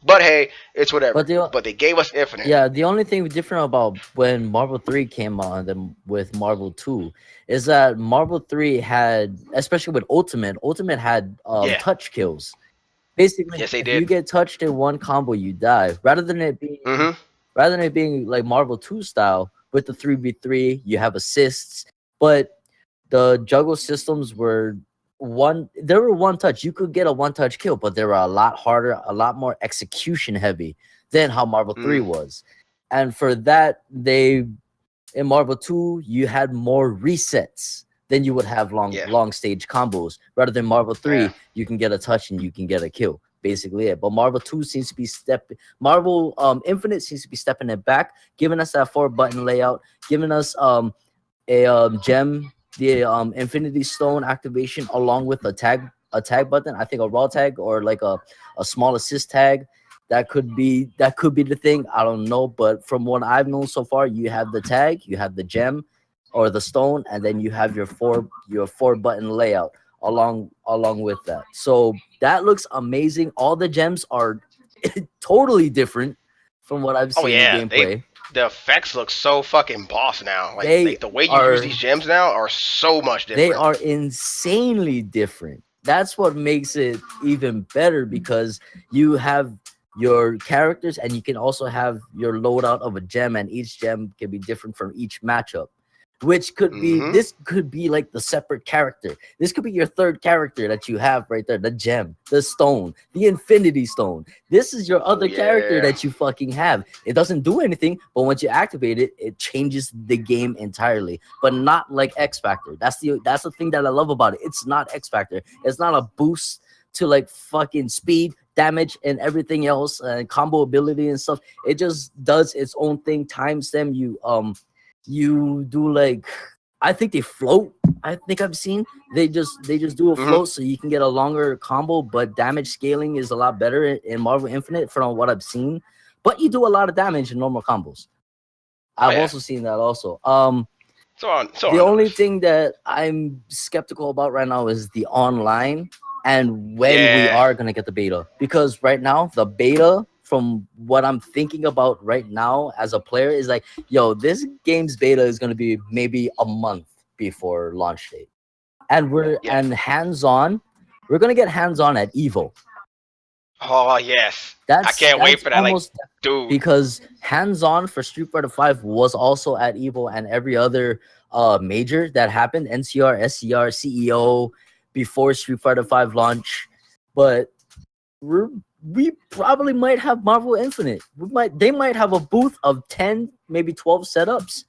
But hey, it's But whatever. the But they gave us Infinite. Yeah, the only thing different about when Marvel 3 came on than with Marvel 2 is that Marvel 3 had, especially with Ultimate had Yeah. touch kills. Basically, Yes, they if you did. get touched in one combo, you die. Mm-hmm. Rather than it being like Marvel 2 style with the 3v3, you have assists, but the juggle systems were there were one touch. You could get a one touch kill, but they were a lot harder, a lot more execution heavy than how Marvel 3 Mm. was. And for that, they in Marvel 2, you had more resets than you would have Yeah. long stage combos. Rather than Marvel Yeah. 3, you can get a touch and you can get a kill. Basically it. But Marvel 2 seems to be stepping Marvel Infinite seems to be stepping it back, giving us that 4 button layout, giving us a gem, the Infinity Stone activation along with a tag button. I think a raw tag or like a small assist tag. That could be the thing. I don't know, but from what I've known so far, you have the tag, you have the gem or the stone, and then you have your 4 button layout along with that. So that looks amazing. All the gems are totally different from what I've Oh seen in yeah. gameplay. The effects look so fucking boss now. They Like the way you use are these gems now are so much they different. are insanely different. That's what makes it even better because you have your characters and you can also have your loadout of a gem, and each gem can be different from each matchup, which could be Mm-hmm. this could be like the separate character. This could be your third character that you have right there, the gem, the stone, the infinity stone. This is your Oh other character yeah. that you fucking have. It doesn't do anything, but once you activate it, it changes the game entirely. But not like X Factor. That's the thing that I love about it. It's not X Factor. It's not a boost to like fucking speed, damage, and everything else, and combo ability and stuff. It just does its own thing. Times them. You do like, I think they float. I think I've seen they just do a Mm-hmm. float so you can get a longer combo, but damage scaling is a lot better in Marvel Infinite from what I've seen. But you do a lot of damage in normal combos. Oh I've yeah. also seen that also. So The I only noticed. thing that I'm skeptical about right now is the online and when we Yeah. are gonna get the beta. Because right now, the beta, from what I'm thinking about right now as a player, is like, yo, this game's beta is gonna be maybe a month before launch date. And Yeah. hands on, we're gonna get hands on at Evo. Oh yes. I can't wait That's for that. Like, almost dude. because hands on for Street Fighter 5 was also at Evo and every other major that happened, NCR, SCR, CEO, before Street Fighter 5 launch. But we're, we probably might have Marvel Infinite. They might have a booth of 10, maybe 12 setups,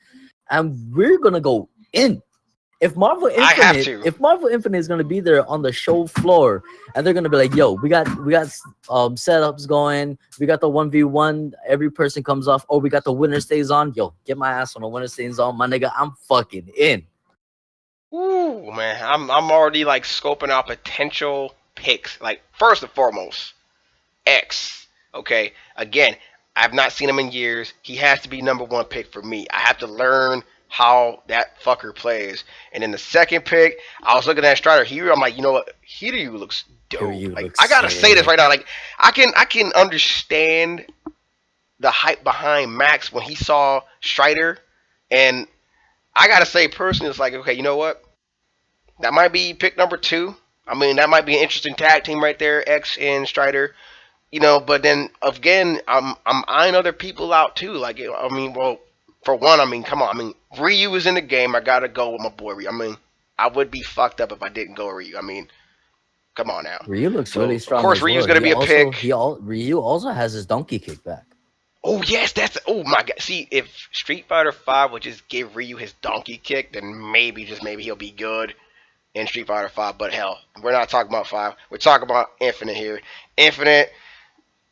and we're gonna go in. I have to. If Marvel Infinite is gonna be there on the show floor, and they're gonna be like, "Yo, we got setups going. We got the 1v1. Every person comes off. Oh, we got the winner stays on. Yo, get my ass on the winner stays on, my nigga. I'm fucking in." Ooh, man. I'm already like scoping out potential picks. Like first and foremost, X. Okay. Again, I've not seen him in years. He has to be number one pick for me. I have to learn how that fucker plays. And then the second pick, I was looking at Strider Hero. I'm like, you know what? Hiryu looks dope. Kiryu Like looks I gotta say this sick. right now. Like I can understand the hype behind Max when he saw Strider, and I gotta say personally, it's like, okay, you know what? That might be pick number two. I mean, that might be an interesting tag team right there, X and Strider. But then again, I'm eyeing other people out too. Like, I mean, well, for one, I mean, come on, I mean, Ryu is in the game. I gotta go with my boy Ryu. I mean, I would be fucked up if I didn't go Ryu. I mean, come on now. Ryu looks really So of strong course as well. Ryu's gonna be a pick. Ryu also has his donkey kick back. Oh yes, that's oh my god. See, if Street Fighter Five would just give Ryu his donkey kick, then maybe just maybe he'll be good in Street Fighter Five. But hell, we're not talking about five. We're talking about Infinite here. Infinite.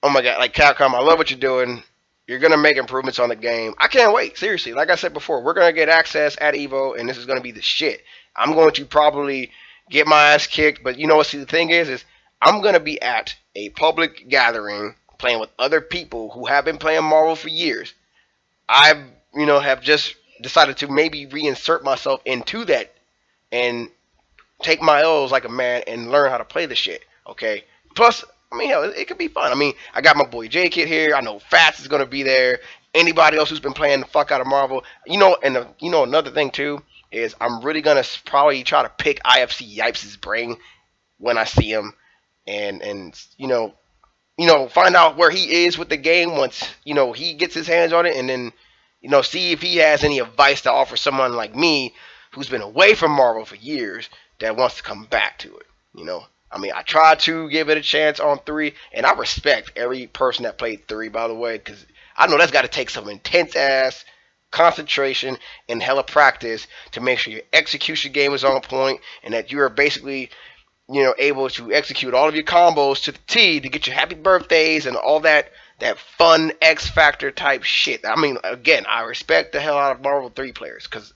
Oh my god, like Capcom, I love what you're doing. You're gonna make improvements on the game. I can't wait. Seriously, like I said before, we're gonna get access at Evo, and this is gonna be the shit. I'm going to probably get my ass kicked, but you know what? See, the thing is I'm gonna be at a public gathering playing with other people who have been playing Marvel for years. I, have just decided to maybe reinsert myself into that and take my L's like a man and learn how to play the shit. Okay. Plus, I mean, hell, it could be fun. I mean, I got my boy J Kid here. I know Fats is gonna be there. Anybody else who's been playing the fuck out of Marvel, and another thing too is I'm really gonna probably try to pick IFC Yipes' brain when I see him, and find out where he is with the game once he gets his hands on it, and then see if he has any advice to offer someone like me who's been away from Marvel for years that wants to come back to it. I mean, I tried to give it a chance on 3, and I respect every person that played 3, by the way, because I know that's got to take some intense ass concentration and hella practice to make sure your execution game is on point and that you are basically able to execute all of your combos to the T to get your happy birthdays and all that fun X Factor type shit. I mean, again, I respect the hell out of Marvel 3 players, because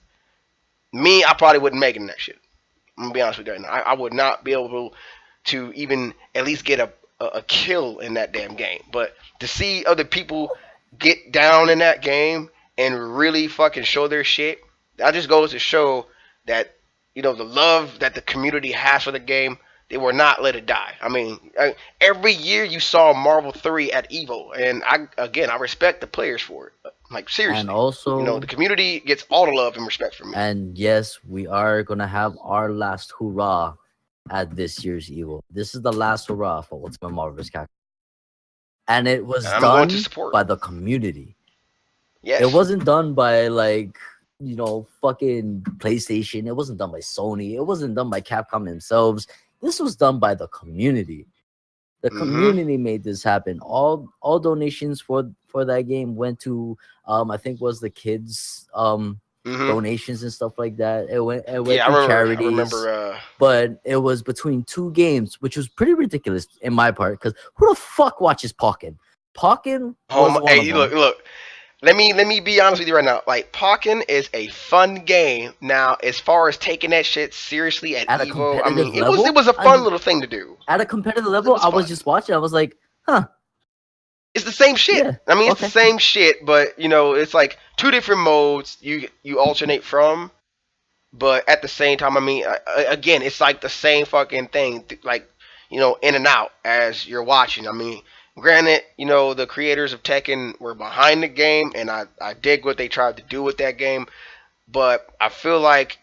me, I probably wouldn't make it in that shit. I'm gonna be honest with you right now. I would not be able to even at least get a kill in that damn game. But to see other people get down in that game and really fucking show their shit, that just goes to show that the love that the community has for the game, they will not let it die. I mean, every year you saw Marvel 3 at EVO, and I respect the players for it. Like, seriously. And also, the community gets all the love and respect from me. And yes, we are gonna have our last hurrah at this year's EVO. This is the last hurrah for Ultimate Marvel vs. Capcom, and it was done by the community. Yes. It wasn't done by fucking PlayStation. It wasn't done by Sony. It wasn't done by Capcom themselves. This was done by the community. The community made this happen. All donations for that game went to I think was the kids donations and stuff like that. It went to charities. I remember, but it was between 2 games, which was pretty ridiculous in my part, because who the fuck watches Pokken? Pokken was one of them. Look. Let me be honest with you right now. Like, Pokken is a fun game. Now, as far as taking that shit seriously at EVO, I mean, it was a fun little thing to do. At a competitive level, I was just watching. I was like, huh. It's the same shit. Yeah, I mean, it's the same shit, but it's like 2 different modes you alternate from. But at the same time, I mean, again, it's like the same fucking thing, like in and out as you're watching. I mean, granted, the creators of Tekken were behind the game, and I dig what they tried to do with that game, but I feel like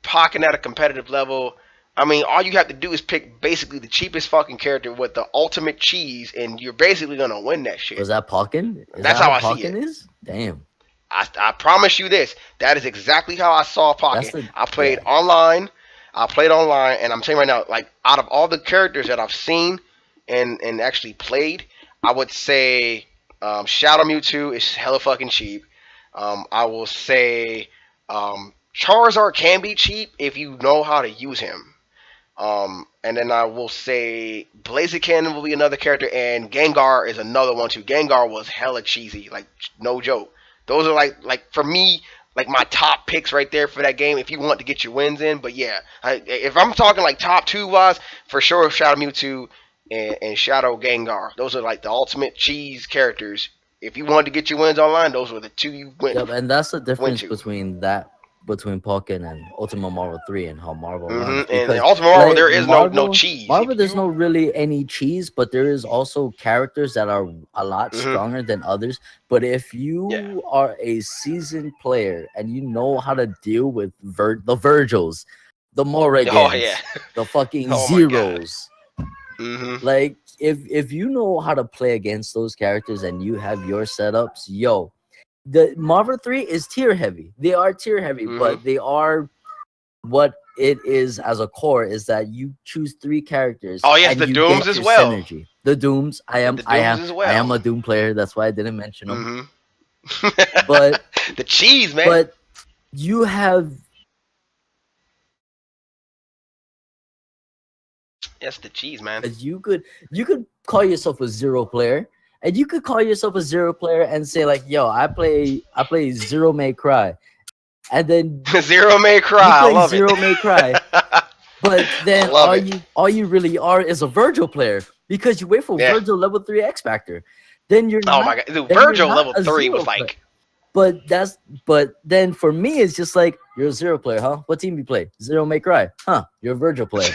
Pokken at a competitive level, I mean, all you have to do is pick basically the cheapest fucking character with the ultimate cheese, and you're basically gonna win that shit. Was that Pokken? That's how I see it. Is? Damn. I promise you this. That is exactly how I saw Pokken. I played online. And I'm saying right now, like, out of all the characters that I've seen and actually played, I would say Shadow Mewtwo is hella fucking cheap. I will say Charizard can be cheap if you know how to use him. And then I will say Blaziken will be another character, and Gengar is another one too. Gengar was hella cheesy, like, no joke. Those are like for me, like, my top picks right there for that game if you want to get your wins in. But yeah, if I'm talking like top 2 wise, for sure Shadow Mewtwo and Shadow Gengar. Those are like the ultimate cheese characters. If you wanted to get your wins online, those were the 2 you went. Yep, and that's the difference between Pokken and Ultimate Marvel 3 and how Marvel runs. And in Ultimate Marvel, there is no cheese. Marvel, there's no really any cheese, but there is also characters that are a lot stronger than others. But if you are a seasoned player and you know how to deal with the Virgils, the Morrigans, the fucking Zeros, like, if you know how to play against those characters and you have your setups, the Marvel 3 is tier heavy. They are tier heavy, but they are what it is as a core is that you choose 3 characters. Oh yes, the Dooms as well. Synergy. The Dooms. I am a Doom player. That's why I didn't mention them. But the cheese, man. But you have. Yes, the cheese, man. You could call yourself a 0 player. And you could call yourself a 0 player and say, like, yo, I play Zero May Cry. And then Zero May Cry, I love Zero May Cry. But then all you really are is a Virgil player, because you wait for Virgil level 3 X Factor. Then you're my god. Dude, Virgil level 3 was like player. But then for me it's just like, you're a 0 player, huh? What team you play? Zero May Cry. Huh? You're a Virgil player.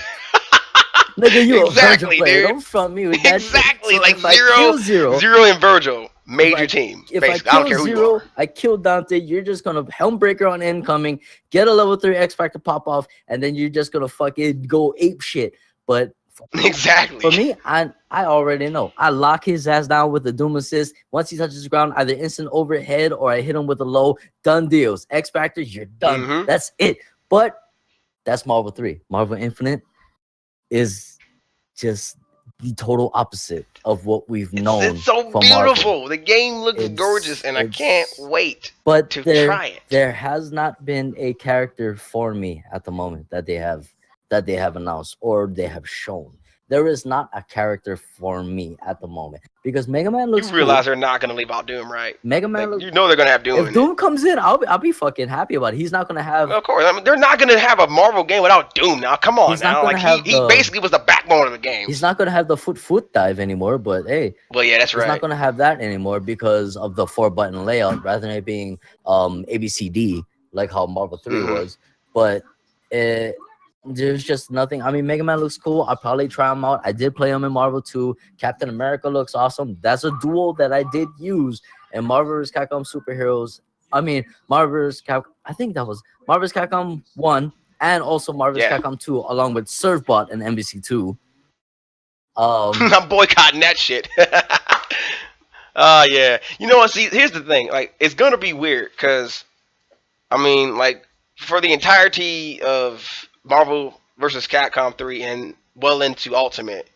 Nigga, you a Virgil Exactly, player. dude. Don't front me with that shit. Exactly. So Like if I kill Zero, Zero and Virgil made if I- your team. if I Basically, I don't kill care who you Zero, are. I kill Dante, you're just gonna Helmbreaker on incoming, get a level 3 X Factor pop off, and then you're just gonna fucking go ape shit. But Exactly. for me, I already know. I lock his ass down with the Doom Assist. Once he touches the ground, either instant overhead or I hit him with a low. Done deals. X Factors, you're done. Mhm. That's it. But that's Marvel 3. Marvel Infinite is just the total opposite of what we've known. It's so from Marvel. beautiful. The game looks It's- gorgeous, and I can't wait But to there, try it. there has not been a character for me at the moment that they have announced or they have shown. There is not a character for me at the moment because Mega Man looks. You realize cool. they're not gonna leave out Doom, right? Mega Man. Like, you know they're gonna have Doom. If Doom comes in, I'll be fucking happy about it. He's not gonna have. Of course, I mean they're not gonna have a Marvel game without Doom. Now, come on, He's not now, gonna like have he basically was the backbone of the game. He's not gonna have the foot dive anymore. But hey, Well, yeah, that's he's right. not gonna have that anymore because of the 4-button layout rather than it being ABCD like how Marvel 3 Mhm. was. But there's just nothing. I mean, Mega Man looks cool. I'll probably try him out. I did play him in Marvel 2. Captain America looks awesome. That's a duel that I did use in Marvel vs. Capcom Superheroes. I mean, Marvel vs. Capcom. I think that was Marvel vs. Capcom 1 and also Marvel vs. Yeah. Capcom 2 along with Surfbot and MvC2. I'm boycotting that shit. Yeah. You know what? See, here's the thing. Like, it's gonna be weird because, I mean, like, for the entirety of Marvel vs. Capcom 3 and well into Ultimate,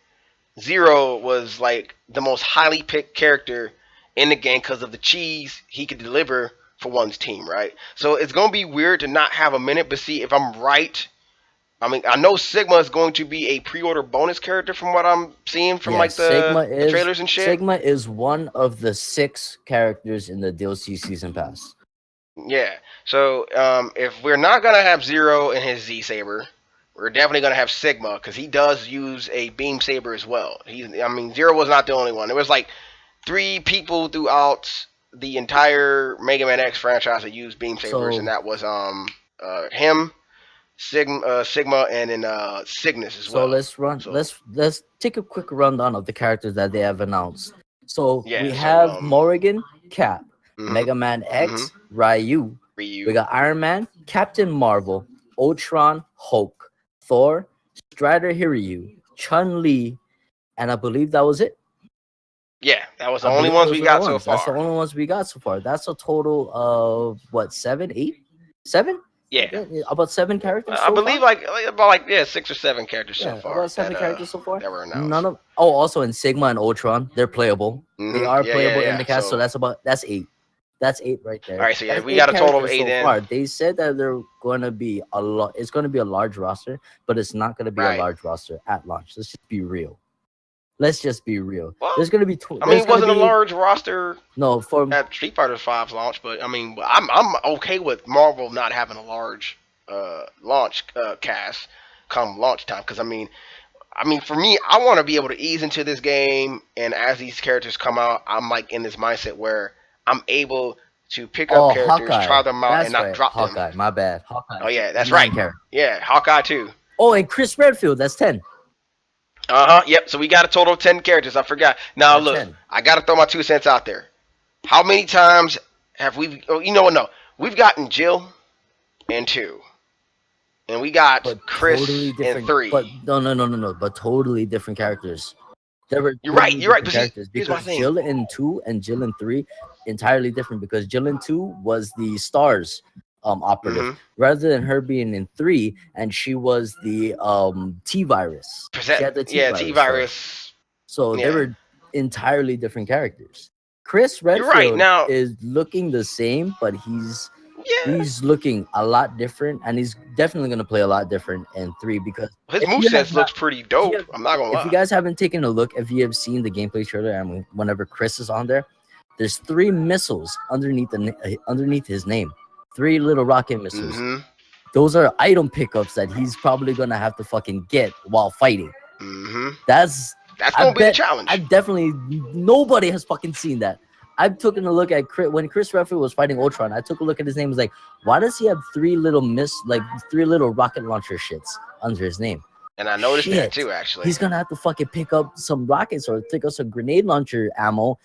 Zero was like the most highly picked character in the game because of the cheese he could deliver for one's team, right? So it's gonna be weird to not have a minute, but see if I'm right. I mean, I know Sigma is going to be a pre-order bonus character from what I'm seeing from like the trailers and shit. Sigma is one of the 6 characters in the DLC season pass. Yeah. So if we're not gonna have Zero in his Z Saber, we're definitely gonna have Sigma because he does use a beam saber as well. I mean, Zero was not the only one. There was like 3 people throughout the entire Mega Man X franchise that used beam sabers, and that was him, Sigma, and then Cygnus as well. So let's take a quick rundown of the characters that they have announced. So Yeah, we so, have Morrigan, Cap, Mhm. Mega Man X, Ryu. Ryu. We got Iron Man, Captain Marvel, Ultron, Hulk, Thor, Strider Hiryu, Chun-Li, and I believe that was it. Yeah, that was the I only believe ones those we were got the so ones. far. That's the only ones we got so far. That's a total of what, 7, 8, 7? Yeah. About 7 characters. I believe about 6 or 7 characters so far. About 7 characters so far. That were announced. None of also in Sigma and Ultron, they're playable. They are playable in the cast, so that's 8. That's 8 right there. All right, so yeah, That's we 8 got a total of characters 8 so in. far. They said that they're going to be a lot. It's going to be a large roster, but it's not going to be a large roster at launch. Let's just be real. Well, there's going to be. I mean, it wasn't a large roster. No, for at Street Fighter 5's launch, but I mean, I'm okay with Marvel not having a large launch cast come launch time because I mean, for me, I want to be able to ease into this game, and as these characters come out, I'm like in this mindset where I'm able to pick up characters, Hawkeye. try them out, That's and not right. drop Hawkeye, them. my bad. Hawkeye. Oh yeah, that's right. Yeah, Hawkeye too. Oh, and Chris Redfield, that's 10. Yep. So we got a total of 10 characters. I forgot. Now That's look, 10. I gotta throw my 2 cents out there. How many times have we? Oh, you know what? No, we've gotten Jill in 2, and we got Chris in 3. But no. But totally different characters. You're right. But characters here's my because thing. Jill in 2 and Jill in 3 entirely different because Jill in 2 was the Stars operative rather than her being in 3 and she was the T-Virus. She had the T-Virus. So they were entirely different characters. Chris Redfield is looking the same, but he's looking a lot different, and he's definitely going to play a lot different in 3 because his moveset looks pretty dope. I'm not going to lie. If you guys haven't taken a look, if you have seen the gameplay trailer, and whenever Chris is on there, there's 3 missiles underneath his name. 3 little rocket missiles. Those are item pickups that he's probably going to have to fucking get while fighting. That's going to be the challenge. Nobody has fucking seen that. I've taken a look at when Chris Redfield was fighting Ultron. I took a look at his name. I was like, why does he have 3 little rocket launcher shits under his name? And I noticed that Shit. too, actually. He's gonna have to fucking pick up some rockets or pick up some grenade launcher ammo